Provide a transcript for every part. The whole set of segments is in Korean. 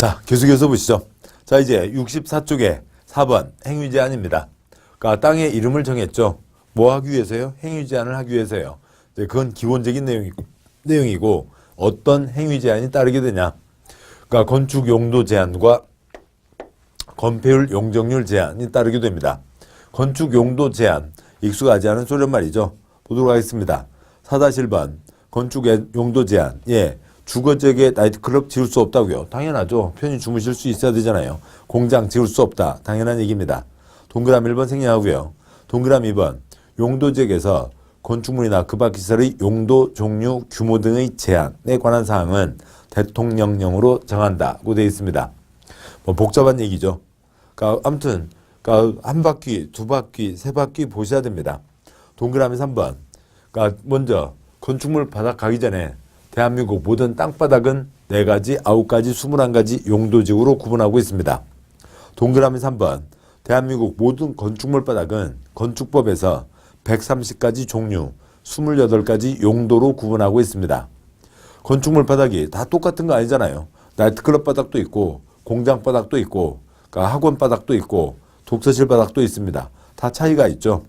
자, 계속해서 보시죠. 자, 이제 64쪽에 4번 행위 제한입니다. 그러니까 땅의 이름을 정했죠. 뭐 하기 위해서요? 행위 제한을 하기 위해서요. 이제 그건 기본적인 내용이고 어떤 행위 제한이 따르게 되냐. 그러니까 건축 용도 제한과 건폐율 용적률 제한이 따르게 됩니다. 건축 용도 제한, 익숙하지 않은 소련 말이죠. 보도록 하겠습니다. 4-1번 건축 용도 제한. 예, 주거지역에 나이트클럽 지을 수 없다고요. 당연하죠. 편히 주무실 수 있어야 되잖아요. 공장 지을 수 없다. 당연한 얘기입니다. 동그라미 1번 생략하고요. 동그라미 2번 용도지역에서 건축물이나 그 밖 시설의 용도, 종류, 규모 등의 제한에 관한 사항은 대통령령으로 정한다고 되어 있습니다. 뭐 복잡한 얘기죠. 그러니까 아무튼 그러니까 한 바퀴, 두 바퀴, 세 바퀴 보셔야 됩니다. 동그라미 3번. 그러니까 먼저 건축물 바닥 가기 전에 대한민국 모든 땅바닥은 4가지, 9가지, 21가지 용도지역으로 구분하고 있습니다. 동그라미 3번. 대한민국 모든 건축물 바닥은 건축법에서 130가지 종류, 28가지 용도로 구분하고 있습니다. 건축물 바닥이 다 똑같은 거 아니잖아요. 나이트클럽 바닥도 있고 공장 바닥도 있고 그러니까 학원 바닥도 있고 독서실 바닥도 있습니다. 다 차이가 있죠.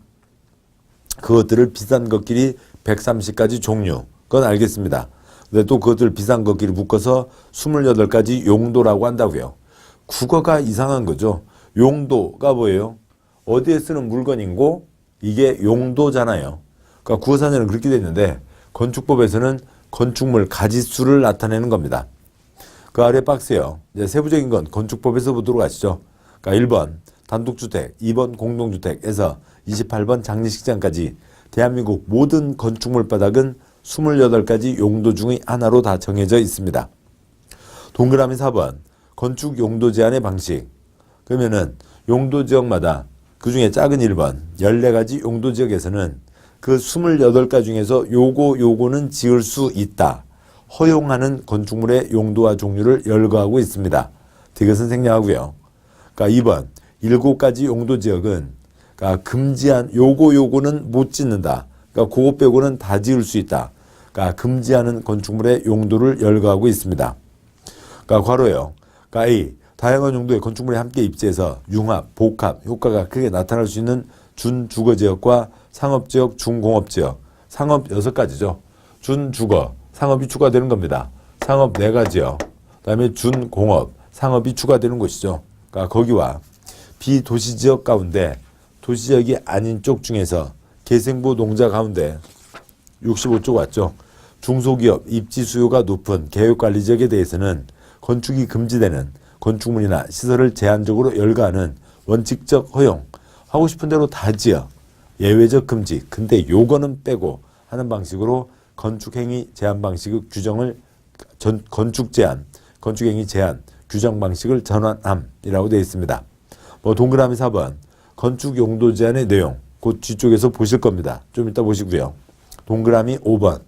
그것들을 비싼 것끼리 130가지 종류, 그건 알겠습니다. 근데 또 그것들 비싼 것끼리 묶어서 28가지 용도라고 한다고요. 국어가 이상한 거죠. 용도가 뭐예요? 어디에 쓰는 물건이고 이게 용도잖아요. 그러니까 국어사전은 그렇게 되어 있는데 건축법에서는 건축물 가지수를 나타내는 겁니다. 그 아래 박스요. 이제 세부적인 건 건축법에서 보도록 하시죠. 그러니까 1번 단독주택, 2번 공동주택에서 28번 장례식장까지 대한민국 모든 건축물 바닥은 28가지 용도 중의 하나로 다 정해져 있습니다. 동그라미 4번 건축 용도 제한의 방식. 그러면은 용도 지역마다 그 중에 작은 1번 14가지 용도 지역에서는 그 28가지 중에서 요거는 지을 수 있다. 허용하는 건축물의 용도와 종류를 열거하고 있습니다. 이것은 생략하고요. 그러니까 2번 7가지 용도 지역은 그러니까 금지한 요거는 못 짓는다. 그러니까 그거 빼고는 다 지을 수 있다. 그러니까 금지하는 건축물의 용도를 열거하고 있습니다. 그러니까 괄호요. 그러니까 A 다양한 용도의 건축물이 함께 입지해서 융합, 복합 효과가 크게 나타날 수 있는 준주거지역과 상업지역, 중공업지역. 상업 6가지죠. 준주거, 상업이 추가되는 겁니다. 상업 4가지요. 그 다음에 준공업, 상업이 추가되는 곳이죠. 그러니까 거기와 비도시지역 가운데 도시지역이 아닌 쪽 중에서 개생부 농자 가운데 65쪽 왔죠. 중소기업 입지 수요가 높은 계획관리지역에 대해서는 건축이 금지되는 건축물이나 시설을 제한적으로 열거하는 원칙적 허용, 하고 싶은 대로 다 지어 예외적 금지, 근데 요거는 빼고 하는 방식으로 건축행위 제한 방식의 규정을 건축제한, 건축행위 제한 규정 방식을 전환함이라고 되어 있습니다. 뭐 동그라미 4번 건축 용도 제한의 내용 곧 뒤쪽에서 보실 겁니다. 좀 이따 보시고요. 동그라미 5번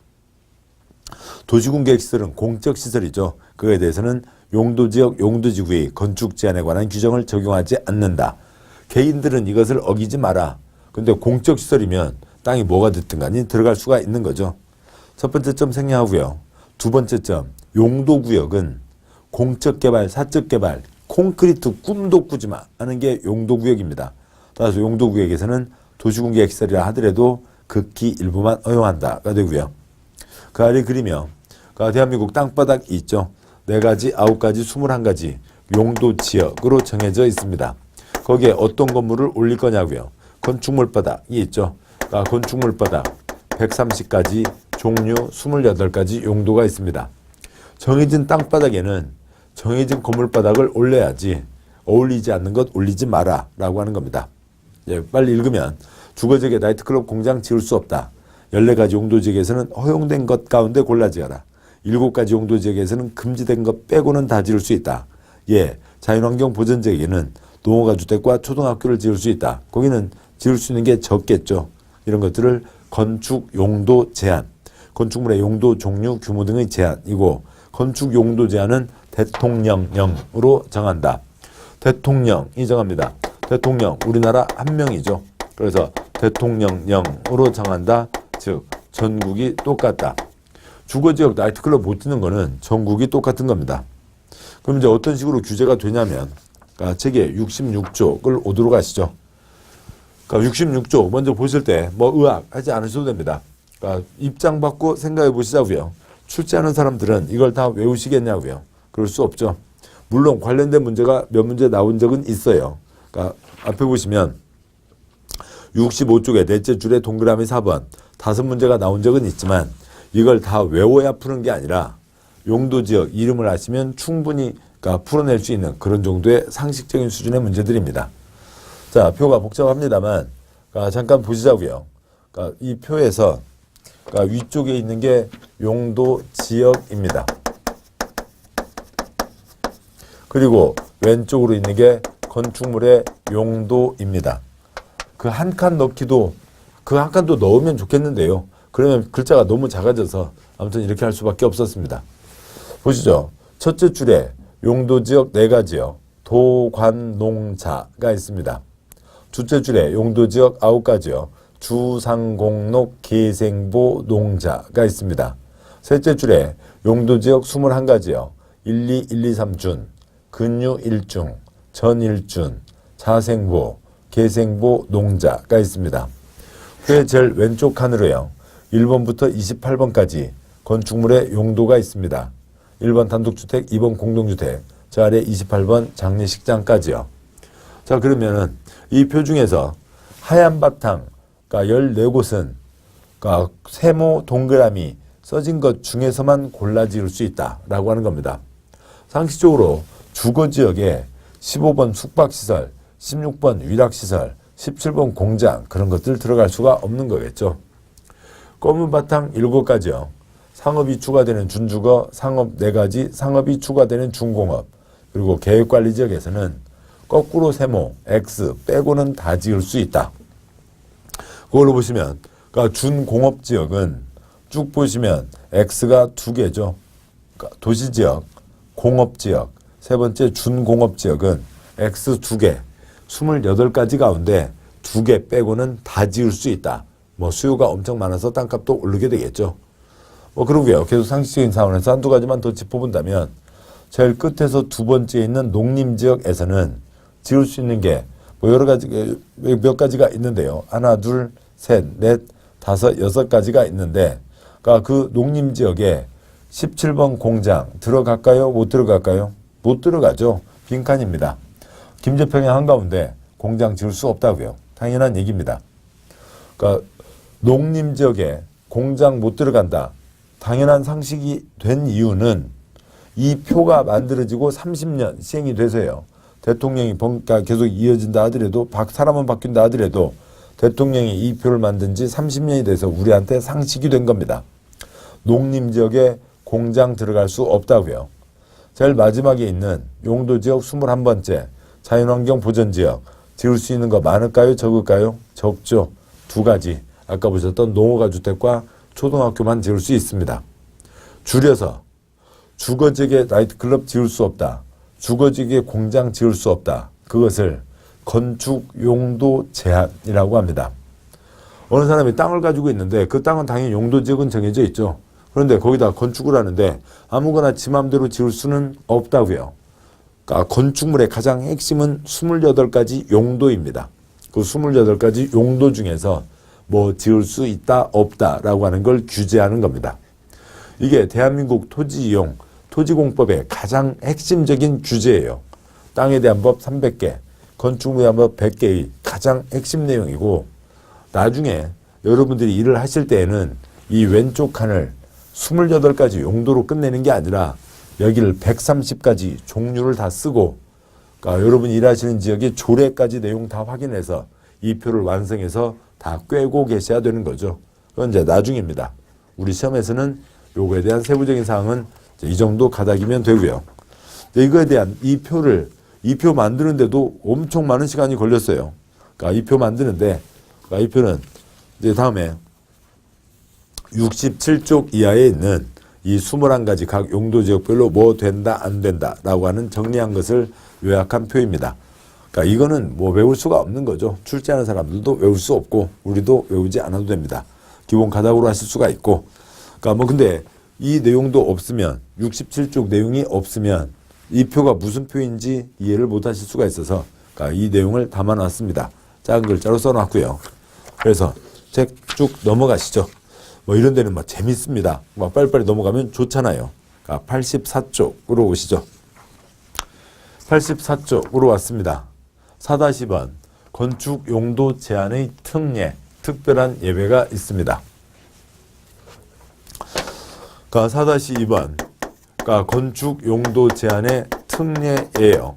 도시공개시설은 공적시설이죠. 그에 대해서는 용도지역, 용도지구의 건축 제한에 관한 규정을 적용하지 않는다. 개인들은 이것을 어기지 마라. 근데 공적시설이면 땅이 뭐가 됐든 간에 들어갈 수가 있는 거죠. 첫 번째 점 생략하고요. 두 번째 점 용도구역은 공적개발, 사적개발, 콘크리트 꿈도 꾸지 마 하는 게 용도구역입니다. 따라서 용도구역에서는 도시공개시설이라 하더라도 극히 일부만 허용한다가 되고요. 그 아래 그리며 대한민국 땅바닥이 있죠. 4가지, 9가지, 21가지 용도 지역으로 정해져 있습니다. 거기에 어떤 건물을 올릴 거냐고요. 건축물 바닥이 있죠. 건축물 바닥 130가지 종류 28가지 용도가 있습니다. 정해진 땅바닥에는 정해진 건물 바닥을 올려야지 어울리지 않는 것 올리지 마라 라고 하는 겁니다. 예, 빨리 읽으면 주거지역에 나이트클럽 공장 지을 수 없다. 14가지 용도지역에서는 허용된 것 가운데 골라 지어라. 7가지 용도지역에서는 금지된 것 빼고는 다 지을 수 있다. 예, 자연환경 보전지역에는 농어가주택과 초등학교를 지을 수 있다. 거기는 지을 수 있는 게 적겠죠. 이런 것들을 건축 용도 제한, 건축물의 용도, 종류, 규모 등의 제한이고 건축 용도 제한은 대통령령으로 정한다. 대통령이 정합니다. 대통령, 우리나라 한 명이죠. 그래서 대통령령으로 정한다. 즉 전국이 똑같다. 주거지역 나이트클럽 못 짓는 거는 전국이 똑같은 겁니다. 그럼 이제 어떤 식으로 규제가 되냐면, 그러니까 책에 66쪽을 오도록 하시죠. 그러니까 66쪽 먼저 보실 때 뭐 의학하지 않으셔도 됩니다. 그러니까 입장 받고 생각해 보시자고요. 출제하는 사람들은 이걸 다 외우시겠냐고요. 그럴 수 없죠. 물론 관련된 문제가 몇 문제 나온 적은 있어요. 그러니까 앞에 보시면 65쪽에 넷째 줄에 동그라미 4번 5문제가 나온 적은 있지만 이걸 다 외워야 푸는 게 아니라 용도 지역 이름을 아시면 충분히 그러니까 풀어낼 수 있는 그런 정도의 상식적인 수준의 문제들입니다. 자, 표가 복잡합니다만 그러니까 잠깐 보시자고요. 그러니까 이 표에서 그러니까 위쪽에 있는 게 용도 지역입니다. 그리고 왼쪽으로 있는 게 건축물의 용도입니다. 그 한 칸 넣기도 그 한 칸도 넣으면 좋겠는데요. 그러면 글자가 너무 작아져서 아무튼 이렇게 할 수밖에 없었습니다. 보시죠. 첫째 줄에 용도지역 4가지요. 도관농자가 있습니다. 둘째 줄에 용도지역 9가지요. 주상공록 계생보 농자가 있습니다. 셋째 줄에 용도지역 21가지요. 1, 2, 1, 2, 3준, 근유 1중, 전 1준, 자생보, 계생보 농자가 있습니다. 회 제일 왼쪽 칸으로요. 1번부터 28번까지 건축물의 용도가 있습니다. 1번 단독주택, 2번 공동주택, 저 아래 28번 장례식장까지요. 자, 그러면은 이 표 중에서 하얀 바탕, 그러니까 14곳은 그러니까 세모 동그라미 써진 것 중에서만 골라 지을 수 있다라고 하는 겁니다. 상식적으로 주거지역에 15번 숙박시설, 16번 위락시설, 17번 공장 그런 것들 들어갈 수가 없는 거겠죠. 검은 바탕 7가지요. 상업이 추가되는 준주거, 상업 4가지, 상업이 추가되는 준공업, 그리고 계획관리지역에서는 거꾸로 세모, X 빼고는 다 지을 수 있다. 그걸로 보시면 그러니까 준공업지역은 쭉 보시면 X가 2개죠. 그러니까 도시지역, 공업지역, 세 번째 준공업지역은 X 2개, 28가지 가운데 2개 빼고는 다 지을 수 있다. 뭐 수요가 엄청 많아서 땅값도 오르게 되겠죠. 뭐 그러고요. 계속 상식적인 상황에서 한두 가지만 더 짚어본다면 제일 끝에서 두 번째에 있는 농림지역에서는 지을 수 있는 게 뭐 여러 가지 몇 가지가 있는데요. 하나, 둘, 셋, 넷, 다섯, 6가지가 있는데 그러니까 그 농림지역에 17번 공장 들어갈까요? 못 들어갈까요? 못 들어가죠. 빈칸입니다. 김제평양 한가운데 공장 지을 수 없다고요. 당연한 얘기입니다. 그러니까 농림지역에 공장 못 들어간다. 당연한 상식이 된 이유는 이 표가 만들어지고 30년 시행이 돼서요. 대통령이 그러니까 계속 이어진다 하더라도 사람은 바뀐다 하더라도 대통령이 이 표를 만든 지 30년이 돼서 우리한테 상식이 된 겁니다. 농림지역에 공장 들어갈 수 없다고요. 제일 마지막에 있는 용도지역 21번째 자연환경 보전지역 지을 수 있는 거 많을까요? 적을까요? 적죠. 2가지. 아까 보셨던 농어가주택과 초등학교만 지을 수 있습니다. 줄여서 주거지역에 나이트클럽 지을 수 없다. 주거지역에 공장 지을 수 없다. 그것을 건축 용도 제한이라고 합니다. 어느 사람이 땅을 가지고 있는데 그 땅은 당연히 용도지역은 정해져 있죠. 그런데 거기다 건축을 하는데 아무거나 지 맘대로 지을 수는 없다고요. 그러니까 건축물의 가장 핵심은 28가지 용도입니다. 그 28가지 용도 중에서 뭐 지을 수 있다 없다라고 하는 걸 규제하는 겁니다. 이게 대한민국 토지이용 토지공법의 가장 핵심적인 규제예요. 땅에 대한 법 300개, 건축물에 대한 법 100개의 가장 핵심 내용이고 나중에 여러분들이 일을 하실 때에는 이 왼쪽 칸을 28가지 용도로 끝내는 게 아니라 여기를 130가지 종류를 다 쓰고 그러니까 여러분이 일하시는 지역의 조례까지 내용 다 확인해서 이 표를 완성해서 다 꿰고 계셔야 되는 거죠. 그건 이제 나중입니다. 우리 시험에서는 요거에 대한 세부적인 사항은 이 정도 가닥이면 되고요. 이거에 대한 이 표 만드는데도 엄청 많은 시간이 걸렸어요. 그러니까 이 표 만드는데 그러니까 이 표는 이제 다음에 67쪽 이하에 있는 이 21가지 각 용도 지역별로 뭐 된다 안 된다 라고 하는 정리한 것을 요약한 표입니다. 그러니까 이거는 뭐 외울 수가 없는 거죠. 출제하는 사람들도 외울 수 없고 우리도 외우지 않아도 됩니다. 기본 가닥으로 하실 수가 있고 그러니까 뭐 근데 이 내용도 없으면 67쪽 내용이 없으면 이 표가 무슨 표인지 이해를 못 하실 수가 있어서 이 내용을 담아놨습니다. 작은 글자로 써놨고요. 그래서 책 쭉 넘어가시죠. 뭐 이런 데는 막 재밌습니다. 막 빨리빨리 넘어가면 좋잖아요. 84쪽으로 오시죠. 84쪽으로 왔습니다. 4-번 건축 용도 제한의 특례, 특별한 예외가 있습니다. 4-2번 건축 용도 제한의 특례예요.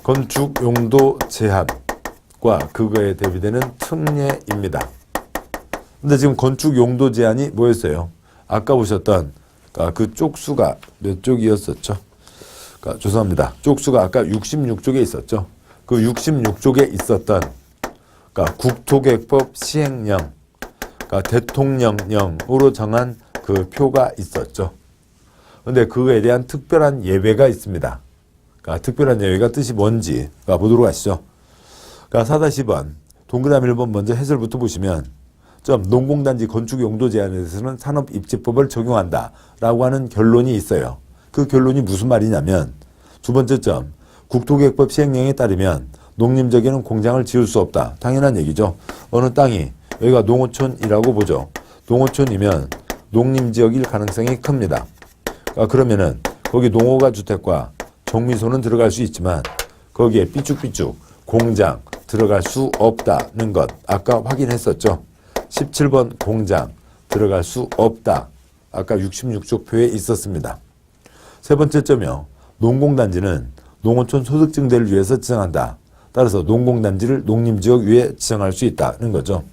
건축 용도 제한과 그거에 대비되는 특례입니다. 근데 지금 건축 용도 제한이 뭐였어요? 아까 보셨던 그 쪽수가 몇 쪽이었었죠? 죄송합니다. 쪽수가 아까 66쪽에 있었죠. 그 66쪽에 있었던 국토계획법 시행령, 대통령령으로 정한 그 표가 있었죠. 근데 그거에 대한 특별한 예외가 있습니다. 특별한 예외가 뜻이 뭔지 보도록 하시죠. 4-10번 동그라미 1번 먼저 해설부터 보시면 농공단지 건축 용도 제한에 대해서는 산업입지법을 적용한다 라고 하는 결론이 있어요. 그 결론이 무슨 말이냐면 두 번째 점, 국토계획법 시행령에 따르면 농림지역에는 공장을 지을 수 없다. 당연한 얘기죠. 어느 땅이 여기가 농어촌이라고 보죠. 농어촌이면 농림지역일 가능성이 큽니다. 그러면은 거기 농어가 주택과 정미소는 들어갈 수 있지만 거기에 삐쭉삐쭉 공장 들어갈 수 없다는 것 아까 확인했었죠. 17번 공장 들어갈 수 없다. 아까 66쪽 표에 있었습니다. 세 번째 점이요. 농공단지는 농어촌 소득증대를 위해서 지정한다. 따라서 농공단지를 농림지역 위에 지정할 수 있다는 거죠.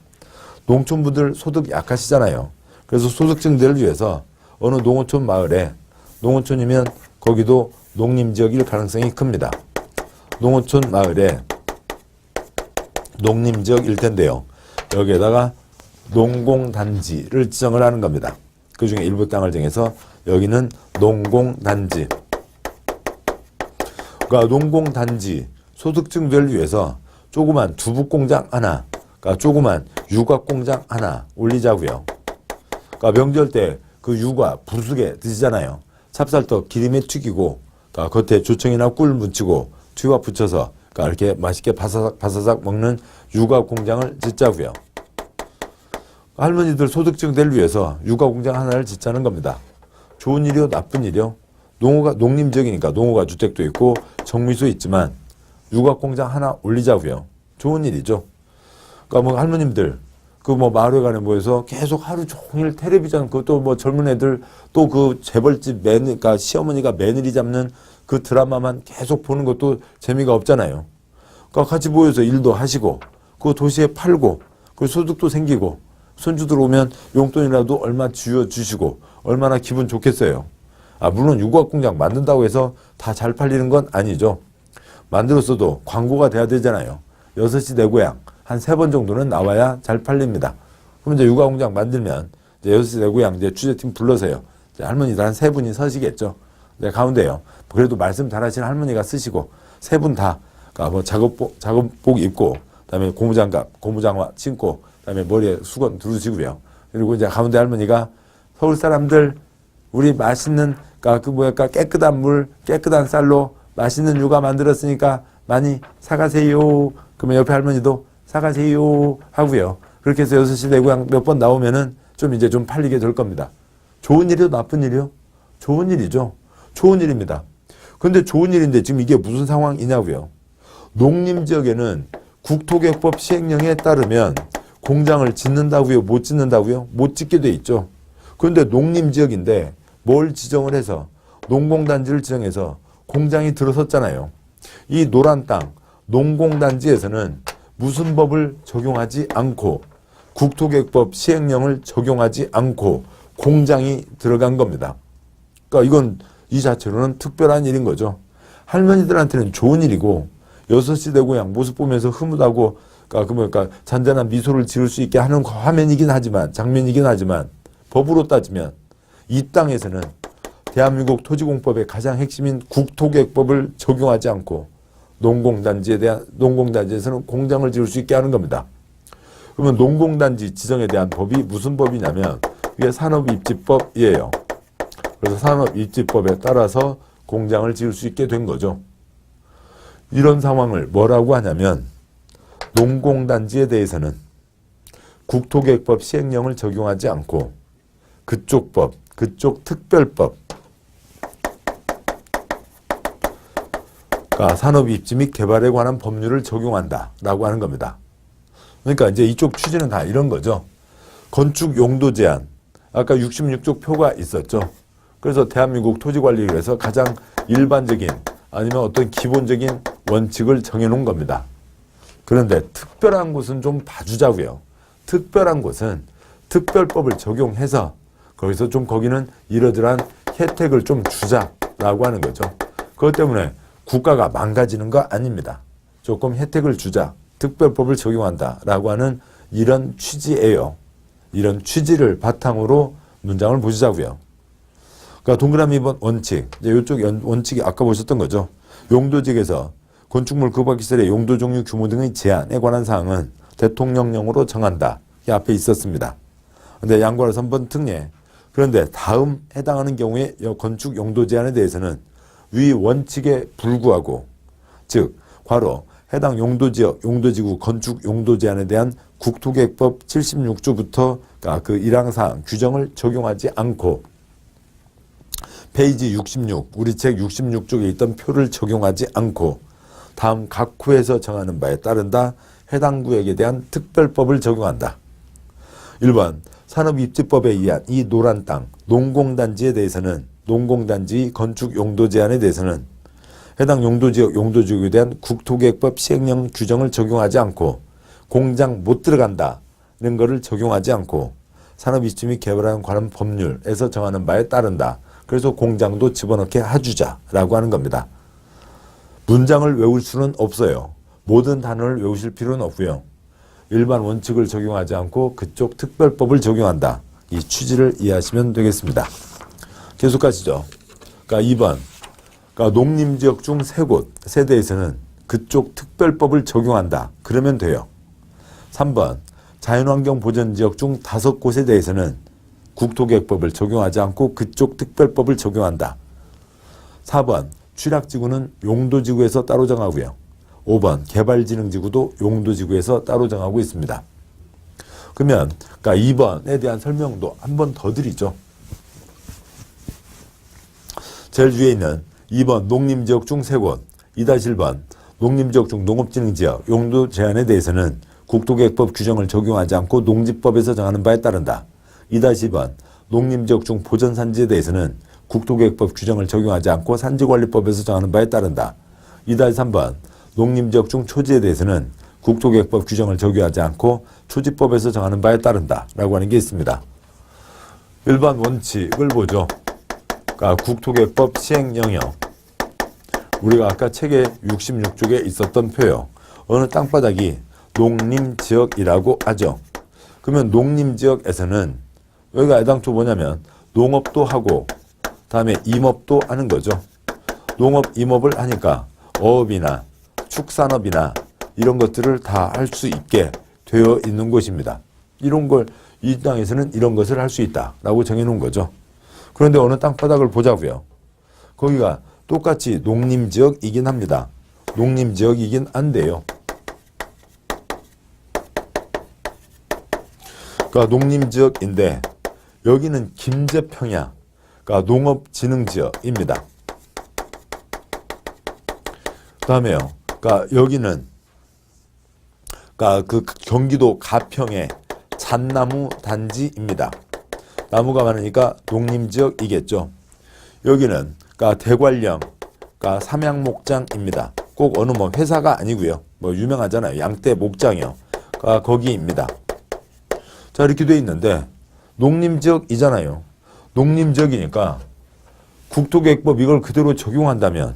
농촌분들 소득 약하시잖아요. 그래서 소득증대를 위해서 어느 농어촌 마을에 농어촌이면 거기도 농림지역일 가능성이 큽니다. 농어촌 마을에 농림지역일 텐데요. 여기에다가 농공단지를 지정을 하는 겁니다. 그 중에 일부 땅을 정해서 여기는 농공단지. 농공단지 소득증대를 위해서 조그만 두부공장 하나, 조그만 유곽공장 하나 올리자고요. 명절 때 그 유과 부수게 드시잖아요. 찹쌀떡 기름에 튀기고 겉에 조청이나 꿀 묻히고 튀와 붙여서 이렇게 맛있게 바사삭 먹는 유곽공장을 짓자고요. 할머니들 소득증대를 위해서 유곽공장 하나를 짓자는 겁니다. 좋은 일이요, 나쁜 일이요? 농어가 농림지역이니까 농어가 주택도 있고 정미소 있지만 유곽공장 하나 올리자고요. 좋은 일이죠. 할머님들 마을에 가는 모여서 계속 하루 종일 텔레비전 그것도 젊은 애들 또 그 재벌집 시어머니가 며느리 잡는 그 드라마만 계속 보는 것도 재미가 없잖아요. 같이 모여서 일도 하시고 그 도시에 팔고 그 소득도 생기고 손주들 오면 용돈이라도 얼마 쥐어주시고 얼마나 기분 좋겠어요. 물론 유곽공장 만든다고 해서 다 잘 팔리는 건 아니죠. 만들었어도 광고가 돼야 되잖아요. 6시 내 고향 한 3번 정도는 나와야 잘 팔립니다. 그럼 이제 유곽공장 만들면 이제 6시 내 고향 이제 취재팀 불러서요. 이제 할머니들 한 3분이 서시겠죠. 네, 가운데요. 그래도 말씀 잘하시는 할머니가 쓰시고 3분 다 작업복 입고 그다음에 고무장화 신고 그다음에 머리에 수건 두르시고요. 그리고 이제 가운데 할머니가 서울 사람들 우리 맛있는 깨끗한 물 깨끗한 쌀로 맛있는 육아 만들었으니까 많이 사가세요. 그러면 옆에 할머니도 사가세요 하고요. 그렇게 해서 6시 내 고향 몇 번 나오면은 좀 팔리게 될 겁니다. 좋은 일이요, 나쁜 일이요? 좋은 일이죠. 좋은 일입니다. 근데 좋은 일인데 지금 이게 무슨 상황이냐고요. 농림지역에는 국토계획법 시행령에 따르면 공장을 짓는다고요? 못 짓는다고요? 못 짓게 돼 있죠. 그런데 농림지역인데 뭘 지정을 해서 농공단지를 지정해서 공장이 들어섰잖아요. 이 노란 땅 농공단지에서는 무슨 법을 적용하지 않고 국토계획법 시행령을 적용하지 않고 공장이 들어간 겁니다. 이건 이 자체로는 특별한 일인 거죠. 할머니들한테는 좋은 일이고 6시 내 고향 모습 보면서 흐뭇하고 잔잔한 미소를 지을 수 있게 하는 장면이긴 하지만 법으로 따지면 이 땅에서는 대한민국 토지공법의 가장 핵심인 국토계획법을 적용하지 않고 농공단지에서는 공장을 지을 수 있게 하는 겁니다. 그러면 농공단지 지정에 대한 법이 무슨 법이냐면 이게 산업입지법이에요. 그래서 산업입지법에 따라서 공장을 지을 수 있게 된 거죠. 이런 상황을 뭐라고 하냐면 농공단지에 대해서는 국토계획법 시행령을 적용하지 않고 그쪽 법, 그쪽 특별법, 그러니까 산업입지 및 개발에 관한 법률을 적용한다라고 하는 겁니다. 그러니까 이제 이쪽 취지는 다 이런 거죠. 건축 용도 제한, 아까 66쪽 표가 있었죠. 그래서 대한민국 토지관리위에서 가장 일반적인 아니면 어떤 기본적인 원칙을 정해놓은 겁니다. 그런데 특별한 곳은 좀 봐주자고요. 특별한 곳은 특별법을 적용해서 거기서 좀 거기는 이러저러한 혜택을 좀 주자라고 하는 거죠. 그것 때문에 국가가 망가지는 거 아닙니다. 조금 혜택을 주자, 특별법을 적용한다라고 하는 이런 취지예요. 이런 취지를 바탕으로 문장을 보시자고요. 그러니까 동그라미 2번 원칙, 이제 이쪽 원칙이 아까 보셨던 거죠. 용도지역에서 건축물 급박시설의 용도 종류 규모 등의 제한에 관한 사항은 대통령령으로 정한다. 이 앞에 있었습니다. 근데 양괄호 3번 특례. 그런데 다음 해당하는 경우에 건축 용도 제한에 대해서는 위 원칙에 불구하고, 즉 괄호 해당 용도지역, 용도지구 건축 용도 제한에 대한 국토계획법 76조부터 그 1항사항 규정을 적용하지 않고 페이지 66, 우리 책 66쪽에 있던 표를 적용하지 않고 다음 각 구에서 정하는 바에 따른다. 해당 구역에 대한 특별법을 적용한다. 1번 산업입지법에 의한 이 노란 땅, 농공단지에 대해서는 농공단지 건축 용도 제한에 대해서는 해당 용도지역, 용도지구에 대한 국토계획법 시행령 규정을 적용하지 않고 공장 못 들어간다는 것을 적용하지 않고 산업입지 및 개발에 관한 법률에서 정하는 바에 따른다. 그래서 공장도 집어넣게 해주자라고 하는 겁니다. 문장을 외울 수는 없어요. 모든 단어를 외우실 필요는 없고요. 일반 원칙을 적용하지 않고 그쪽 특별법을 적용한다. 이 취지를 이해하시면 되겠습니다. 계속 가시죠. 그러니까 2번. 그러니까 농림지역 중 3곳, 세대에서는 그쪽 특별법을 적용한다. 그러면 돼요. 3번. 자연환경보전지역 중 5곳에 대해서는 국토계획법을 적용하지 않고 그쪽 특별법을 적용한다. 4번. 취락지구는 용도지구에서 따로 정하고요. 5번. 개발진흥지구도 용도지구에서 따로 정하고 있습니다. 그러면 그러니까 2번에 대한 설명도 한 번 더 드리죠. 제일 위에 있는 2번 농림지역 중 3곳, 2-1번 농림지역 중 농업진흥지역 용도 제한에 대해서는 국토계획법 규정을 적용하지 않고 농지법에서 정하는 바에 따른다. 2-2번 농림지역 중 보전산지에 대해서는 국토계획법 규정을 적용하지 않고 산지관리법에서 정하는 바에 따른다. 2-3번 농림지역 중 초지에 대해서는 국토계획법 규정을 적용하지 않고 초지법에서 정하는 바에 따른다 라고 하는 게 있습니다. 일반 원칙을 보죠. 그러니까 국토계획법 시행령이요. 우리가 아까 책에 66쪽에 있었던 표요. 어느 땅바닥이 농림지역이라고 하죠. 그러면 농림지역에서는 여기가 애당초 뭐냐면 농업도 하고 다음에 임업도 하는 거죠. 농업, 임업을 하니까 어업이나 축산업이나 이런 것들을 다 할 수 있게 되어 있는 곳입니다. 이런 걸 이 땅에서는 이런 것을 할 수 있다라고 정해놓은 거죠. 그런데 어느 땅바닥을 보자고요. 거기가 똑같이 농림지역이긴 합니다. 농림지역이긴 한데요. 그러니까 농림지역인데 여기는 김제평야, 그러니까 농업진흥지역입니다. 그 다음에요. 그러니까 여기는 그러니까 그 경기도 가평의 잣나무 단지입니다. 나무가 많으니까 농림지역이겠죠. 여기는 그러니까 대관령, 그러니까 삼양목장입니다. 꼭 어느 뭐 회사가 아니고요. 뭐 유명하잖아요. 양떼 목장이요. 그러니까 거기입니다. 자, 이렇게 돼 있는데 농림지역이잖아요. 농림지역이니까 국토계획법 이걸 그대로 적용한다면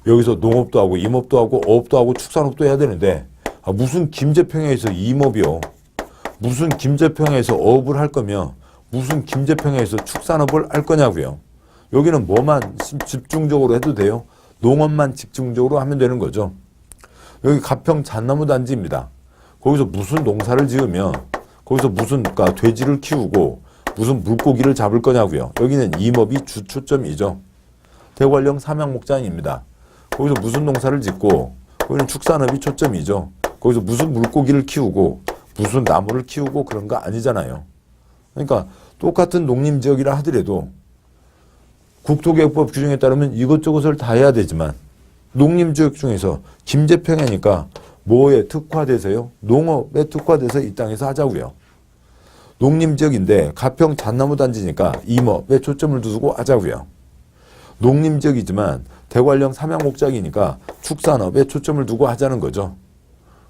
여기서 농업도 하고 임업도 하고 어업도 하고 축산업도 해야 되는데 무슨 김제평야에서 임업이요. 무슨 김제평야에서 어업을 할 거며 무슨 김제평야에서 축산업을 할 거냐고요. 여기는 뭐만 집중적으로 해도 돼요. 농업만 집중적으로 하면 되는 거죠. 여기 가평 잣나무 단지입니다. 거기서 무슨 농사를 지으며 거기서 무슨 그러니까 돼지를 키우고 무슨 물고기를 잡을 거냐고요. 여기는 임업이 주 초점이죠. 대관령 삼양목장입니다. 거기서 무슨 농사를 짓고 거기는 축산업이 초점이죠. 거기서 무슨 물고기를 키우고 무슨 나무를 키우고 그런 거 아니잖아요. 그러니까 똑같은 농림지역이라 하더라도 국토개혁법 규정에 따르면 이것저것을 다 해야 되지만 농림지역 중에서 김제평야니까 뭐에 특화돼서요? 농업에 특화돼서 이 땅에서 하자고요. 농림지역인데 가평 잣나무 단지니까 임업에 초점을 두고 하자고요. 농림지역이지만 대관령 삼양목장이니까 축산업에 초점을 두고 하자는 거죠.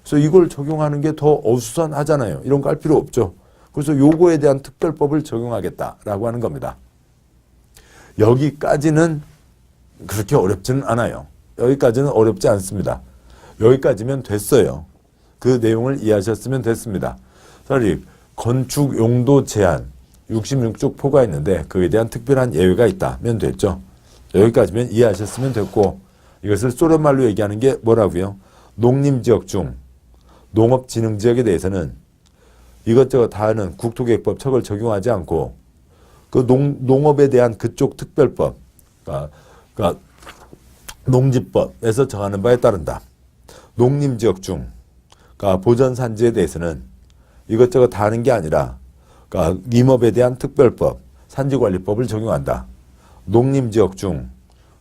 그래서 이걸 적용하는 게 더 어수선하잖아요. 이런 거 할 필요 없죠. 그래서 요거에 대한 특별법을 적용하겠다라고 하는 겁니다. 여기까지는 그렇게 어렵지는 않아요. 여기까지는 어렵지 않습니다. 여기까지면 됐어요. 그 내용을 이해하셨으면 됐습니다. 차라리 건축 용도 제한 66쪽 포가 있는데 그에 대한 특별한 예외가 있다면 됐죠. 여기까지면 이해하셨으면 됐고 이것을 소련말로 얘기하는 게 뭐라고요? 농림지역 중 농업진흥지역에 대해서는 이것저것 다 하는 국토개혁법 척을 적용하지 않고 그 농업에 대한 그쪽 특별법, 그러니까 농지법에서 정하는 바에 따른다. 농림지역 중 그러니까 보전산지에 대해서는 이것저것 다 하는 게 아니라 그러니까 임업에 대한 특별법, 산지관리법을 적용한다. 농림지역 중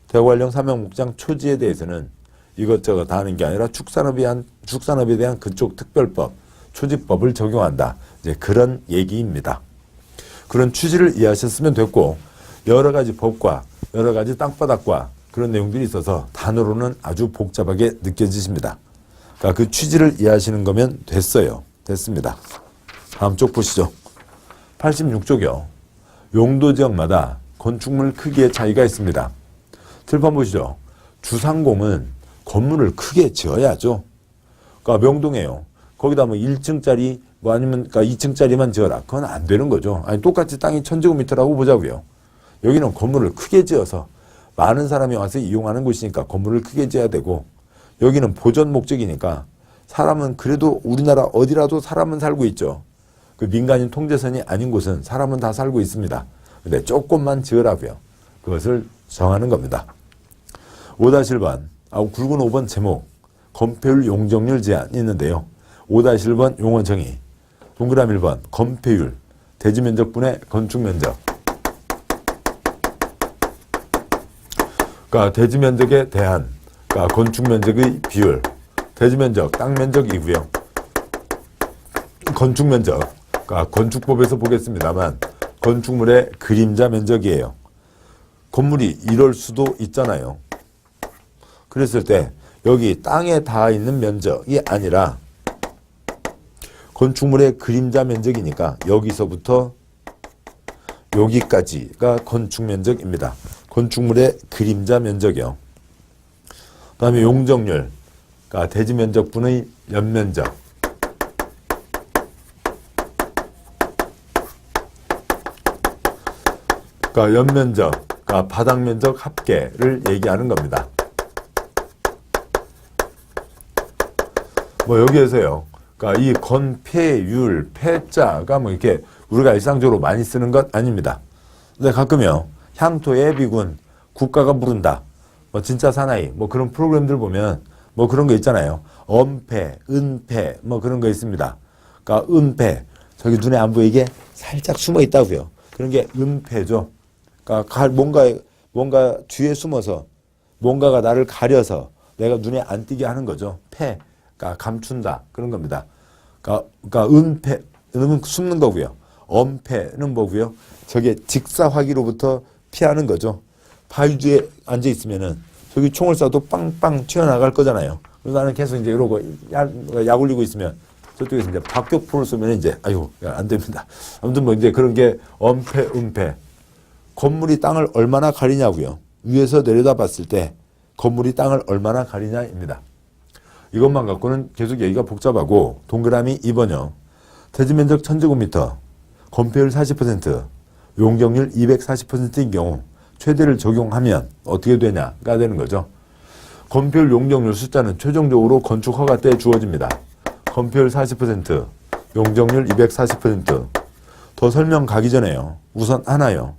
대관령 삼양목장 초지에 대해서는 이것저것 다 하는 게 아니라 축산업에 대한 그쪽 특별법, 초지법을 적용한다. 이제 그런 얘기입니다. 그런 취지를 이해하셨으면 됐고 여러 가지 법과 여러 가지 땅바닥과 그런 내용들이 있어서 단어로는 아주 복잡하게 느껴지십니다. 그러니까 그 취지를 이해하시는 거면 됐어요. 됐습니다. 다음 쪽 보시죠. 86쪽이요. 용도지역마다 건축물 크기의 차이가 있습니다. 칠판 보시죠. 주상공은 건물을 크게 지어야죠. 그러니까 명동에요. 거기다 뭐 1층짜리 뭐 아니면 그러니까 2층짜리만 지어라. 그건 안 되는 거죠. 아니 똑같이 땅이 1000제곱미터라고 보자고요. 여기는 건물을 크게 지어서 많은 사람이 와서 이용하는 곳이니까 건물을 크게 지어야 되고 여기는 보전 목적이니까 사람은 그래도 우리나라 어디라도 사람은 살고 있죠. 그 민간인 통제선이 아닌 곳은 사람은 다 살고 있습니다. 근데 조금만 지으라고요. 그것을 정하는 겁니다. 5-1번, 굵은 5번 제목, 건폐율 용적률 제한이 있는데요. 5-1번 용어 정의, 동그라미 1번 건폐율, 대지면적분의 건축면적. 그러니까 대지면적에 대한 그러니까 건축면적의 비율, 대지면적, 땅면적이고요. 건축면적, 그러니까 건축법에서 보겠습니다만 건축물의 그림자 면적이에요. 건물이 이럴 수도 있잖아요. 그랬을 때 여기 땅에 닿아 있는 면적이 아니라 건축물의 그림자 면적이니까 여기서부터 여기까지가 건축면적입니다. 건축물의 그림자 면적이요. 그 다음에 용적률, 그러니까 대지면적분의 연면적. 그러니까 연면적, 그러니까 바닥면적 합계를 얘기하는 겁니다. 뭐 여기에서요. 그러니까 이 건폐율, 폐자가 뭐 이렇게 우리가 일상적으로 많이 쓰는 것 아닙니다. 근데 가끔요. 향토의 비군, 국가가 부른다. 뭐 진짜 사나이, 뭐 그런 프로그램들 보면 뭐 그런 거 있잖아요. 엄폐, 은폐, 뭐 그런 거 있습니다. 그러니까 은폐, 저기 눈에 안 보이게 살짝 숨어 있다고요. 그런 게 은폐죠. 그러니까 뭔가 뒤에 숨어서 뭔가가 나를 가려서 내가 눈에 안 띄게 하는 거죠. 폐, 그러니까 감춘다 그런 겁니다. 그러니까 은폐, 은 숨는 거고요. 엄폐는 뭐고요? 저게 직사화기로부터 피하는 거죠. 바위 뒤에 앉아 있으면은 저기 총을 쏴도 빵빵 튀어나갈 거잖아요. 그래서 나는 계속 이제 이러고 약 올리고 있으면 저쪽에서 이제 박격포를 쏘면 이제 아유 안 됩니다. 아무튼 뭐 이제 그런 게 엄폐, 은폐. 건물이 땅을 얼마나 가리냐고요. 위에서 내려다 봤을 때 건물이 땅을 얼마나 가리냐입니다. 이것만 갖고는 계속 얘기가 복잡하고 동그라미 2번요. 대지면적 1000제곱미터, 건폐율 40%, 용적률 240%인 경우 최대를 적용하면 어떻게 되냐가 되는 거죠. 건폐율 용적률 숫자는 최종적으로 건축 허가 때 주어집니다. 건폐율 40%, 용적률 240%, 더 설명 가기 전에요. 우선 하나요.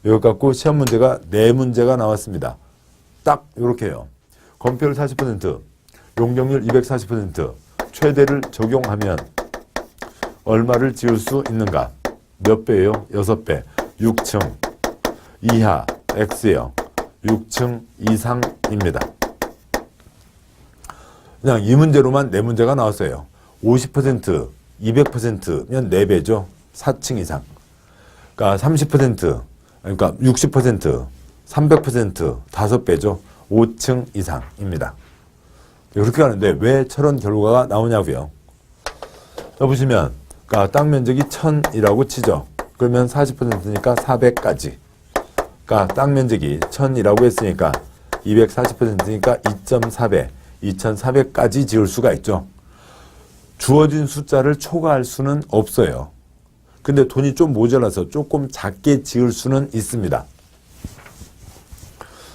이거 갖고 시험 문제가 4문제가 나왔습니다. 딱 이렇게요. 건폐율 40%, 용적률 240%, 최대를 적용하면 얼마를 지을 수 있는가? 몇 배예요? 6배. 6층 이하 X예요. 6층 이상입니다. 그냥 이 문제로만 4문제가 나왔어요. 50%, 200%면 4배죠. 4층 이상. 그러니까 30%, 그러니까 60%, 300% 5배죠. 5층 이상입니다. 이렇게 가는데 왜 저런 결과가 나오냐고요. 자, 보시면 그러니까 땅 면적이 1000이라고 치죠. 그러면 40%니까 400까지. 그러니까 땅 면적이 1000이라고 했으니까 240%니까 2.4배, 2400까지 지을 수가 있죠. 주어진 숫자를 초과할 수는 없어요. 근데 돈이 좀 모자라서 조금 작게 지을 수는 있습니다.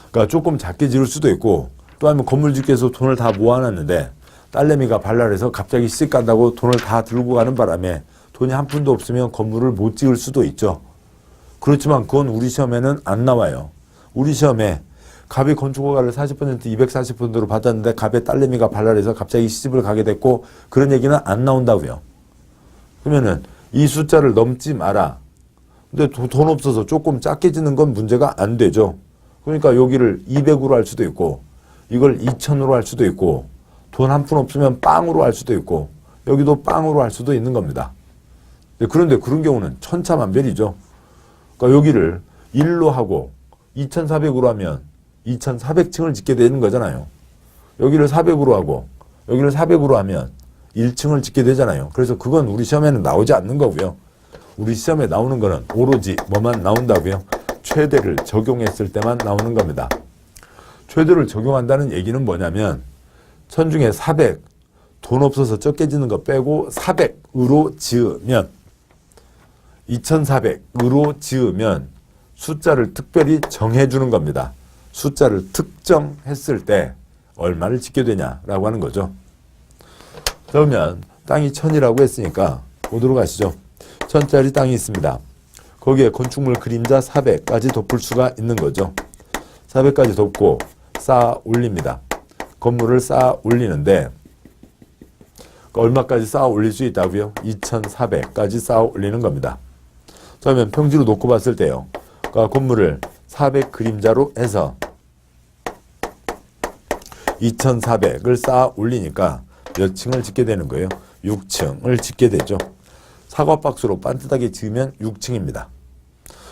그러니까 조금 작게 지을 수도 있고, 또 아니면 건물주께서 돈을 다 모아놨는데 딸내미가 발랄해서 갑자기 시집 간다고 돈을 다 들고 가는 바람에 돈이 한 푼도 없으면 건물을 못 지을 수도 있죠. 그렇지만 그건 우리 시험에는 안 나와요. 우리 시험에 갑의 건축허가를 40%, 240%로 받았는데 갑의 딸내미가 발랄해서 갑자기 시집을 가게 됐고 그런 얘기는 안 나온다고요. 그러면은 이 숫자를 넘지 마라. 근데 돈 없어서 조금 작게 짓는 건 문제가 안 되죠. 그러니까 여기를 200으로 할 수도 있고 이걸 2000으로 할 수도 있고 돈 한 푼 없으면 빵으로 할 수도 있고 여기도 빵으로 할 수도 있는 겁니다. 그런데 그런 경우는 천차만별이죠. 그러니까 여기를 1로 하고 2400으로 하면 2400층을 짓게 되는 거잖아요. 여기를 400으로 하고 여기를 400으로 하면 1층을 짓게 되잖아요. 그래서 그건 우리 시험에는 나오지 않는 거고요. 우리 시험에 나오는 거는 오로지 뭐만 나온다고요? 최대를 적용했을 때만 나오는 겁니다. 최대를 적용한다는 얘기는 뭐냐면 천중에 400, 돈 없어서 적게 짓는 거 빼고 400으로 지으면 2400으로 지으면 숫자를 특별히 정해주는 겁니다. 숫자를 특정했을 때 얼마를 짓게 되냐라고 하는 거죠. 그러면 땅이 1000이라고 했으니까 보도록 하시죠. 1000짜리 땅이 있습니다. 거기에 건축물 그림자 400까지 덮을 수가 있는 거죠. 400까지 덮고 쌓아 올립니다. 건물을 쌓아 올리는데 얼마까지 쌓아 올릴 수 있다고요? 2400까지 쌓아 올리는 겁니다. 그러면 평지로 놓고 봤을 때요. 그러니까 건물을 400 그림자로 해서 2400을 쌓아 올리니까 몇 층을 짓게 되는 거예요? 6층을 짓게 되죠. 사과박스로 반듯하게 지으면 6층입니다.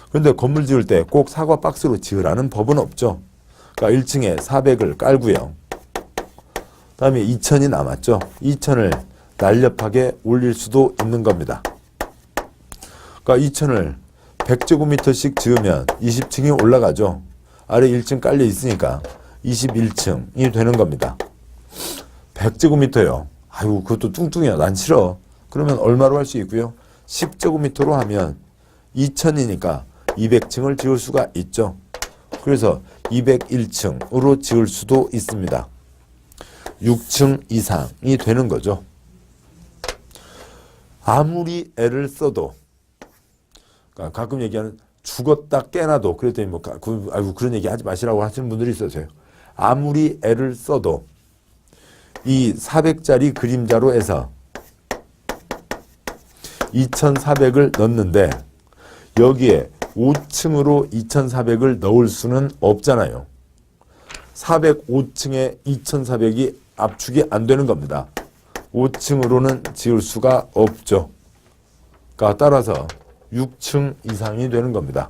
그런데 건물 지을 때 꼭 사과박스로 지으라는 법은 없죠. 그러니까 1층에 400을 깔고요. 다음에 2000이 남았죠. 2000을 날렵하게 올릴 수도 있는 겁니다. 그러니까 2000을 100제곱미터씩 지으면 20층이 올라가죠. 아래 1층 깔려 있으니까 21층이 되는 겁니다. 100제곱미터요. 아이고 그것도 뚱뚱해요. 난 싫어. 그러면 얼마로 할 수 있고요? 10제곱미터로 하면 2000이니까 200층을 지을 수가 있죠. 그래서 201층으로 지을 수도 있습니다. 6층 이상이 되는 거죠. 아무리 애를 써도 그러니까 가끔 얘기하는 죽었다 깨나도 그랬더니 뭐 아이고 그런 얘기 하지 마시라고 하시는 분들이 있어서요. 아무리 애를 써도 이 400짜리 그림자로 해서 2400을 넣는데 여기에 5층으로 2400을 넣을 수는 없잖아요. 405층에 2400이 압축이 안 되는 겁니다. 5층으로는 지을 수가 없죠. 그러니까 따라서 6층 이상이 되는 겁니다.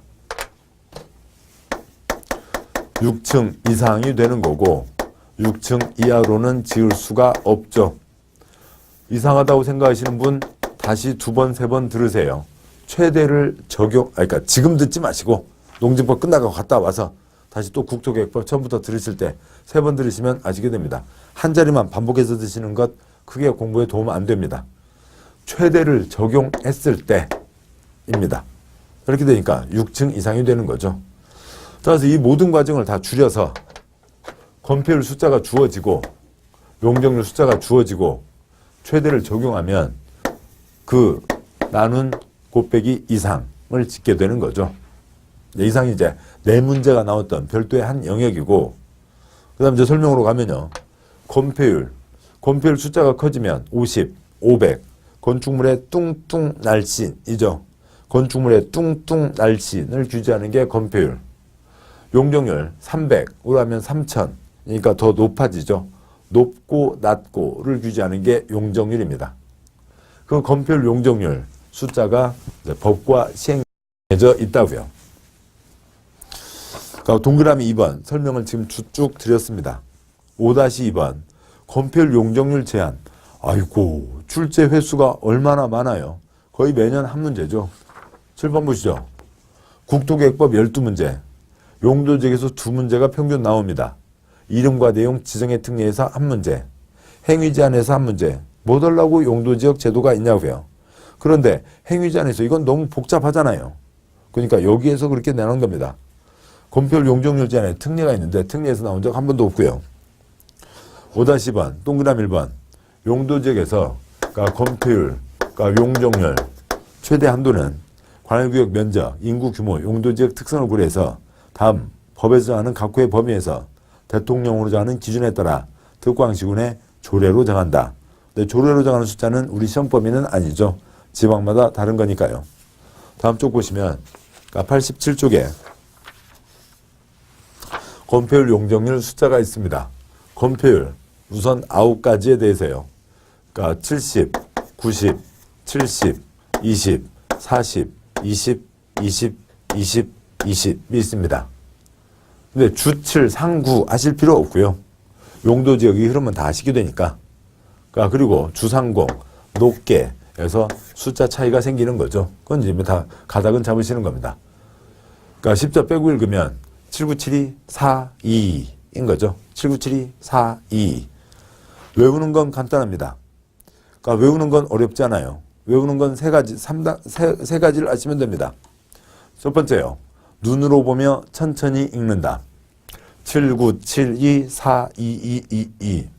6층 이상이 되는 거고 6층 이하로는 지을 수가 없죠. 이상하다고 생각하시는 분 다시 2번, 3번 들으세요. 최대를 그러니까 지금 듣지 마시고 농지법 끝나고 갔다 와서 다시 또 국토계획법 처음부터 들으실 때 3번 들으시면 아시게 됩니다. 한 자리만 반복해서 드시는 것 크게 공부에 도움 안 됩니다. 최대를 적용했을 때입니다. 이렇게 되니까 6층 이상이 되는 거죠. 따라서 이 모든 과정을 다 줄여서 건폐율 숫자가 주어지고 용적률 숫자가 주어지고 최대를 적용하면 그 나눈 곱빼기 이상을 짓게 되는 거죠. 이상이 이제 네 문제가 나왔던 별도의 한 영역이고, 그 다음 이제 설명으로 가면요. 건폐율 숫자가 커지면 50, 500, 건축물의 뚱뚱 날씬이죠. 건축물의 뚱뚱 날씬을 규제하는 게 건폐율. 용적률 300으로 하면 3000, 그러니까 더 높아지죠. 높고 낮고를 규제하는 게 용적률입니다. 그 건폐율 용적률 숫자가 법과 시행되어 있다고요. 그러니까 동그라미 2번 설명을 지금 쭉 드렸습니다. 5-2번 건폐율 용적률 제한. 아이고, 출제 횟수가 얼마나 많아요. 거의 매년 한 문제죠. 7번 보시죠. 국토계획법 12문제. 용도지역에서 2문제가 평균 나옵니다. 이름과 내용 지정의 특례에서 1문제. 행위 제한에서 1문제. 뭐 달라고 용도지역 제도가 있냐고요. 그런데 행위 제한에서 이건 너무 복잡하잖아요. 그러니까 여기에서 그렇게 내놓은 겁니다. 건폐율 용적률 제한에 특례가 있는데 특례에서 나온 적 한 번도 없고요. 5-10번 동그라미 1번 용도지역에서 그러니까 건폐율, 그러니까 용적률 최대 한도는 관할구역 면적, 인구 규모, 용도지역 특성을 고려해서 다음 법에서 정하는 각호의 범위에서 대통령으로 정하는 기준에 따라 특광시군의 조례로 정한다. 근데 조례로 정하는 숫자는 우리 시험 범위는 아니죠. 지방마다 다른 거니까요. 다음 쪽 보시면 그러니까 87쪽에 건폐율 용적률 숫자가 있습니다. 건폐율 우선 9가지에 대해서요. 그러니까 70, 90, 70, 20, 40, 20, 20, 20, 20이 있습니다. 근데 주7, 상구 하실 필요 없고요. 용도지역이 흐르면 다 아시게 되니까. 그러니까 그리고 주상공, 높게에서 숫자 차이가 생기는 거죠. 그건 이제 다 가닥은 잡으시는 겁니다. 그러니까 10자 빼고 읽으면 797242인 거죠. 797242. 외우는 건 간단합니다. 그러니까 외우는 건 어렵지 않아요. 외우는 건 세 가지를 아시면 됩니다. 첫 번째요. 눈으로 보며 천천히 읽는다. 79724222.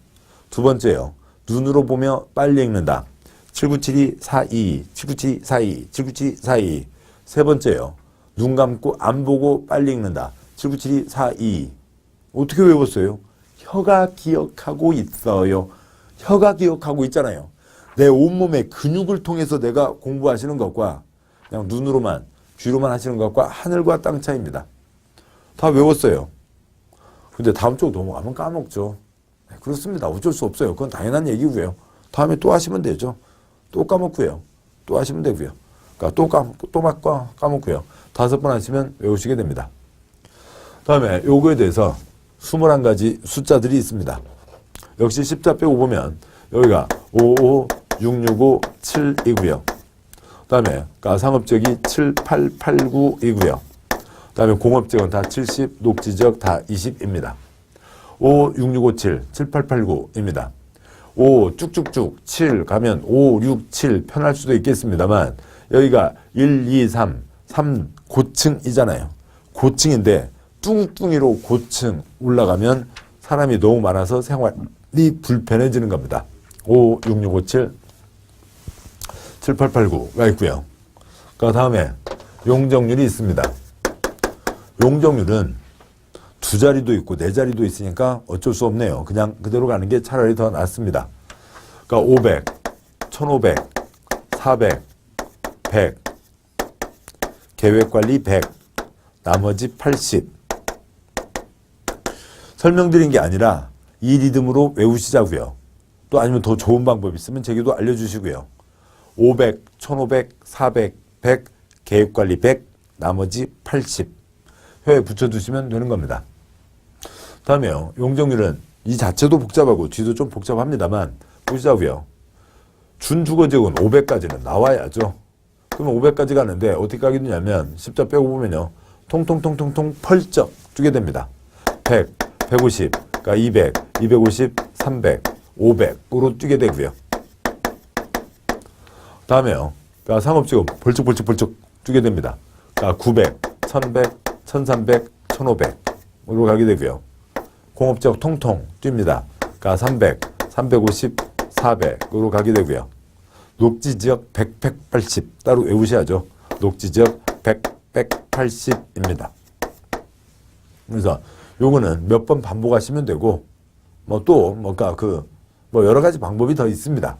두 번째요. 눈으로 보며 빨리 읽는다. 797242, 797242, 797242. 세 번째요. 눈 감고 안 보고 빨리 읽는다. 797242. 어떻게 외웠어요? 혀가 기억하고 있어요. 혀가 기억하고 있잖아요. 내 온몸의 근육을 통해서 내가 공부하시는 것과 그냥 눈으로만, 귀로만 하시는 것과 하늘과 땅 차이입니다. 다 외웠어요. 근데 다음 쪽 넘어가면 까먹죠. 그렇습니다. 어쩔 수 없어요. 그건 당연한 얘기고요. 다음에 또 하시면 되죠. 또 까먹고요. 또 하시면 되고요. 그러니까 또 까먹고요. 5번 하시면 외우시게 됩니다. 다음에 요거에 대해서 21가지 숫자들이 있습니다. 역시 10자 빼고 보면 여기가 55, 665, 7이고요. 그 다음에 상업지역이 7, 8, 8, 9이고요. 그 다음에 공업지역은 다 70, 녹지지역 다 20입니다. 5, 6, 6, 5, 7, 7, 8, 8, 9입니다. 5 쭉쭉쭉 7 가면 5, 6, 7 편할 수도 있겠습니다만 여기가 1, 2, 3 고층이잖아요. 고층인데 뚱뚱이로 고층 올라가면 사람이 너무 많아서 생활이 불편해지는 겁니다. 5, 6, 6, 5, 7 7, 8, 8, 9가 있고요. 그 다음에 용적률이 있습니다. 용적률은 2자리도 있고 4자리도 있으니까 어쩔 수 없네요. 그냥 그대로 가는 게 차라리 더 낫습니다. 그러니까 500, 1500, 400, 100, 계획관리 100, 나머지 80. 설명드린 게 아니라 이 리듬으로 외우시자고요. 또 아니면 더 좋은 방법이 있으면 제게도 알려주시고요. 500, 1500, 400, 100, 계획관리 100, 나머지 80. 혀에 붙여두시면 되는 겁니다. 다음에요. 용적률은 이 자체도 복잡하고 뒤도 좀 복잡합니다만 보시자고요. 준주거지역은 500까지는 나와야죠. 그러면 500까지 가는데 어떻게 가게 되냐면 10자 빼고 보면요. 통통통통통 펄쩍 뛰게 됩니다. 100, 150, 그러니까 200, 250, 300, 500으로 뛰게 되고요. 다음에요. 그러니까 상업지역 벌쩍벌쩍 뛰게 됩니다. 그러니까 900, 1100, 1300, 1500으로 가게 되고요. 공업지역 통통 뜁니다. 그러니까 300, 350, 400으로 가게 되고요. 녹지지역 100, 180 따로 외우셔야죠. 녹지지역 180입니다. 그래서 요거는 몇 번 반복하시면 되고, 여러 가지 방법이 더 있습니다.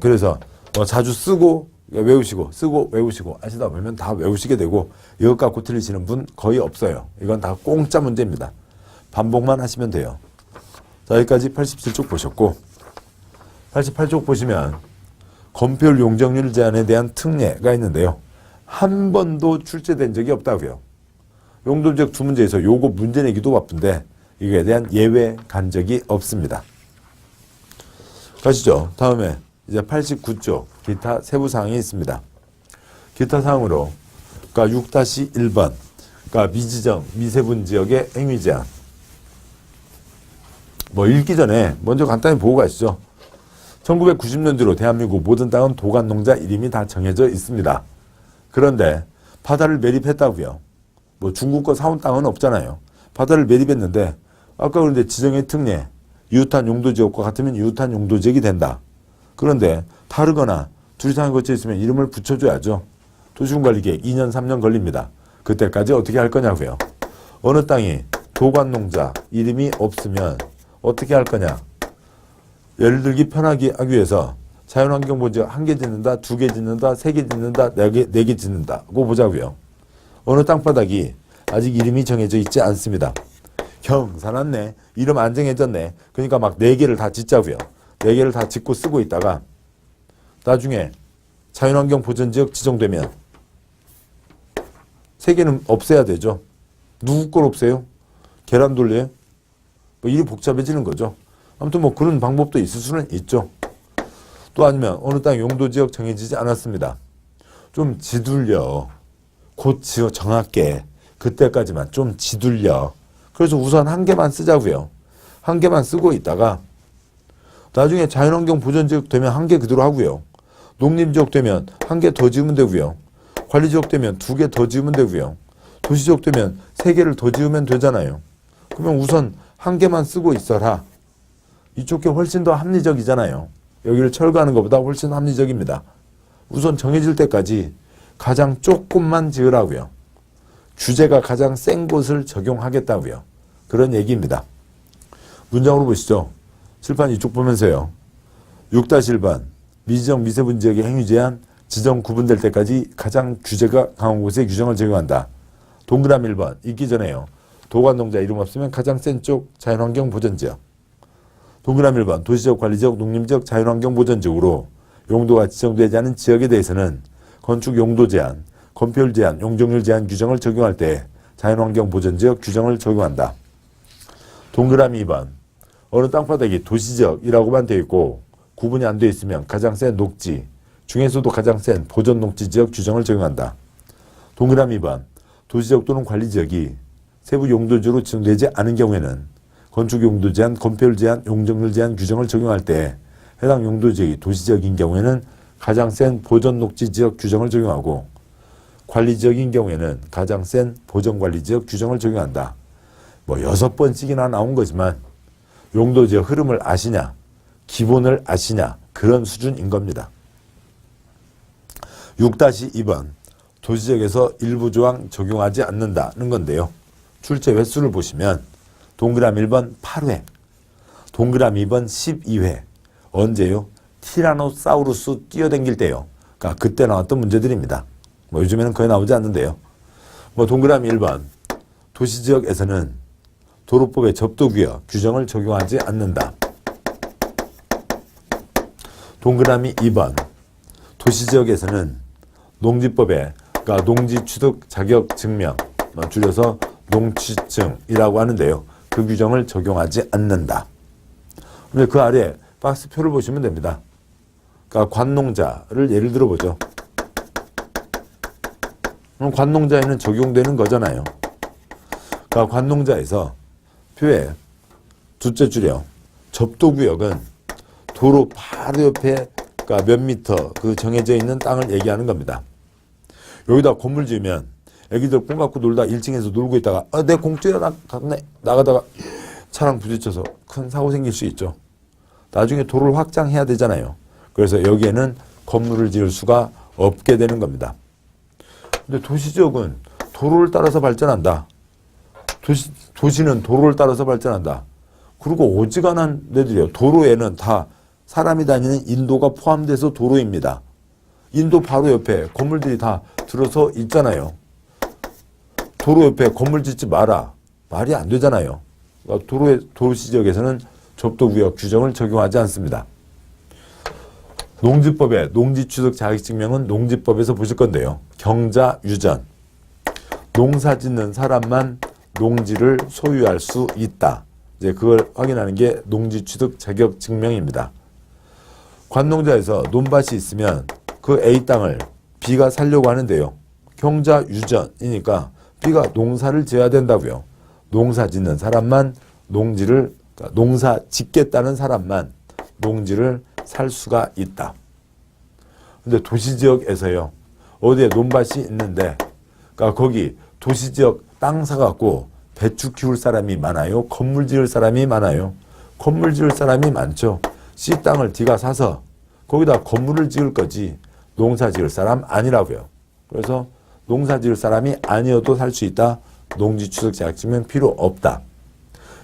그래서 자주 쓰고 외우시고 쓰고 외우시고 하시다 보면 다 외우시게 되고, 이것 갖고 틀리시는 분 거의 없어요. 이건 다 공짜 문제입니다. 반복만 하시면 돼요. 자, 여기까지 87쪽 보셨고, 88쪽 보시면 검표율 용적률 제한에 대한 특례가 있는데요. 한 번도 출제된 적이 없다고요. 용도지역 두 문제에서 요거 문제 내기도 바쁜데 이거에 대한 예외 간 적이 없습니다. 가시죠. 다음에 이제 89쪽 기타 세부사항이 있습니다. 기타 사항으로 6-1번 미지정 미세분 지역의 행위 제한. 읽기 전에 먼저 간단히 보고 가시죠. 1990년대로 대한민국 모든 땅은 도간농자 이름이 다 정해져 있습니다. 그런데 바다를 매립했다고요. 중국 거 사온 땅은 없잖아요. 바다를 매립했는데 아까 그런데 지정의 특례 유탄 용도지역과 같으면 유탄 용도지역이 된다. 그런데 다르거나 둘이 상에 거쳐 있으면 이름을 붙여줘야죠. 도시군관리계획 2년 3년 걸립니다. 그때까지 어떻게 할 거냐고요. 어느 땅이 도관농자 이름이 없으면 어떻게 할 거냐. 예를 들기 편하게 하기 위해서 자연환경보지역 1개 짓는다, 2개 짓는다, 3개 짓는다, 4개 짓는다고 보자고요. 어느 땅바닥이 아직 이름이 정해져 있지 않습니다. 사놨네. 이름 안 정해졌네. 그러니까 4개를 다 짓자고요. 4개를 다 짓고 쓰고 있다가 나중에 자연환경 보전지역 지정되면 3개는 없애야 되죠. 누구 걸 없애요? 계란 돌려요? 일이 복잡해지는 거죠. 아무튼 그런 방법도 있을 수는 있죠. 또 아니면 어느 땅 용도지역 정해지지 않았습니다. 좀 지둘려. 곧 정할게. 그때까지만 좀 지둘려. 그래서 우선 1개만 쓰자고요. 1개만 쓰고 있다가 나중에 자연환경 보전지역 되면 1개 그대로 하고요. 농림지역 되면 1개 더 지으면 되고요. 관리지역 되면 2개 더 지으면 되고요. 도시지역 되면 3개를 더 지으면 되잖아요. 그러면 우선 1개만 쓰고 있어라. 이쪽 게 훨씬 더 합리적이잖아요. 여기를 철거하는 것보다 훨씬 합리적입니다. 우선 정해질 때까지 가장 조금만 지으라고요. 규제가 가장 센 곳을 적용하겠다고요. 그런 얘기입니다. 문장으로 보시죠. 칠판 이쪽 보면서요. 6-1번 미지정 미세분 지역의 행위 제한 지정 구분될 때까지 가장 규제가 강한 곳에 규정을 적용한다. 동그라미 1번 읽기 전에요. 도관농자 이름 없으면 가장 센 쪽 자연환경 보전지역. 동그라미 1번 도시지역, 관리지역, 농림지역, 자연환경 보전지역으로 용도가 지정되지 않은 지역에 대해서는 건축 용도 제한, 건폐율 제한, 용적률 제한 규정을 적용할 때 자연환경 보전지역 규정을 적용한다. 동그라미 2번 어느 땅바닥이 도시지역이라고만 되어 있고 구분이 안 되어 있으면 가장 센 녹지, 중에서도 가장 센 보전 녹지 지역 규정을 적용한다. 동그라미 2번 도시지역 또는 관리지역이 세부 용도지로 지정되지 않은 경우에는 건축 용도 제한, 건폐율 제한, 용적률 제한 규정을 적용할 때 해당 용도지역이 도시지역인 경우에는 가장 센 보전 녹지 지역 규정을 적용하고 관리지역인 경우에는 가장 센 보전관리지역 규정을 적용한다. 6번씩이나 나온 거지만 용도지역 흐름을 아시냐, 기본을 아시냐 그런 수준인 겁니다. 6-2번 도시지역에서 일부 조항 적용하지 않는다는 건데요. 출제 횟수를 보시면 동그라미 1번 8회, 동그라미 2번 12회. 언제요? 티라노사우루스 뛰어댕길 때요. 그때 나왔던 문제들입니다. 요즘에는 거의 나오지 않는데요. 동그라미 1번 도시지역에서는 도로법의 접도구역 규정을 적용하지 않는다. 동그라미 2번 도시지역에서는 농지법에 농지취득 자격 증명 줄여서 농취증이라고 하는데요. 그 규정을 적용하지 않는다. 그 아래 박스표를 보시면 됩니다. 관농자를 예를 들어보죠. 그럼 관농자에는 적용되는 거잖아요. 관농자에서 표에 둘째 줄이요. 접도구역은 도로 바로 옆에 몇 미터 그 정해져 있는 땅을 얘기하는 겁니다. 여기다 건물 지으면 애기들 공 갖고 놀다 1층에서 놀고 있다가 내 공짜야 나가다가 차랑 부딪혀서 큰 사고 생길 수 있죠. 나중에 도로를 확장해야 되잖아요. 그래서 여기에는 건물을 지을 수가 없게 되는 겁니다. 근데 도시지역은 도로를 따라서 발전한다. 도시는 도로를 따라서 발전한다. 그리고 오지간한 데들이요. 도로에는 다 사람이 다니는 인도가 포함돼서 도로입니다. 인도 바로 옆에 건물들이 다 들어서 있잖아요. 도로 옆에 건물 짓지 마라. 말이 안 되잖아요. 그러니까 도시지역에서는 접도구역 규정을 적용하지 않습니다. 농지법의 농지취득 자격증명은 농지법에서 보실 건데요. 경자유전. 농사 짓는 사람만 농지를 소유할 수 있다. 이제 그걸 확인하는 게 농지취득 자격증명입니다. 관농자에서 논밭이 있으면 그 A 땅을 B가 살려고 하는데요. 경자유전이니까 B가 농사를 지어야 된다고요. 농사 짓는 사람만 농사 짓겠다는 사람만 농지를 살 수가 있다. 근데 도시지역에서요. 어디에 논밭이 있는데 그러니까 거기 도시지역 땅 사갖고 배추 키울 사람이 많아요? 건물 지을 사람이 많아요? 건물 지을 사람이 많죠. C 땅을 D가 사서 거기다 건물을 지을 거지 농사 지을 사람 아니라고요. 그래서 농사 지을 사람이 아니어도 살 수 있다. 농지취득 자격증명 필요 없다.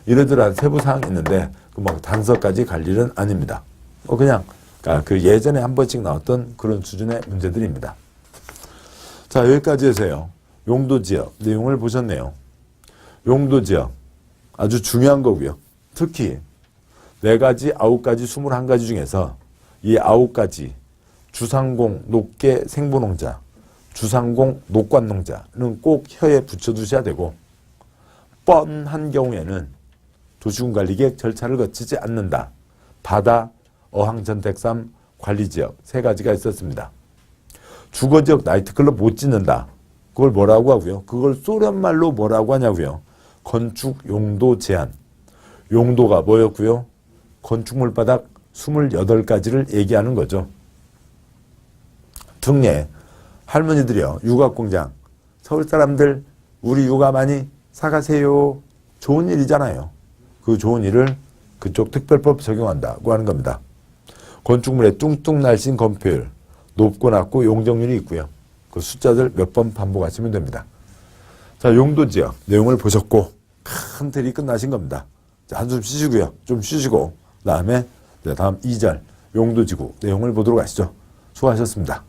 이러저러한 세부사항이 있는데 막 단서까지 갈 일은 아닙니다. 그냥 그 예전에 한 번씩 나왔던 그런 수준의 문제들입니다. 자, 여기까지 해서요. 용도지역 내용을 보셨네요. 용도지역 아주 중요한 거고요. 특히 4가지, 9가지, 21가지 중에서 이 9가지 주상공, 녹계, 생보농자, 주상공, 녹관농자는 꼭 혀에 붙여두셔야 되고 뻔한 경우에는 도시군관리계획 절차를 거치지 않는다. 바다, 어항전택삼, 관리지역 3가지가 있었습니다. 주거지역 나이트클럽 못 짓는다. 그걸 뭐라고 하고요? 그걸 소련말로 뭐라고 하냐고요? 건축 용도 제한. 용도가 뭐였고요? 건축물 바닥 28가지를 얘기하는 거죠. 특례 할머니들이요. 육아공장. 서울 사람들 우리 육아 많이 사가세요. 좋은 일이잖아요. 그 좋은 일을 그쪽 특별법 적용한다고 하는 겁니다. 건축물의 뚱뚱 날씬 건폐율, 높고 낮고 용적률이 있고요. 그 숫자들 몇 번 반복하시면 됩니다. 자, 용도지역 내용을 보셨고 큰 틀이 끝나신 겁니다. 자, 한숨 쉬시고요. 좀 쉬시고 다음에 다음 2절 용도지구 내용을 보도록 하시죠. 수고하셨습니다.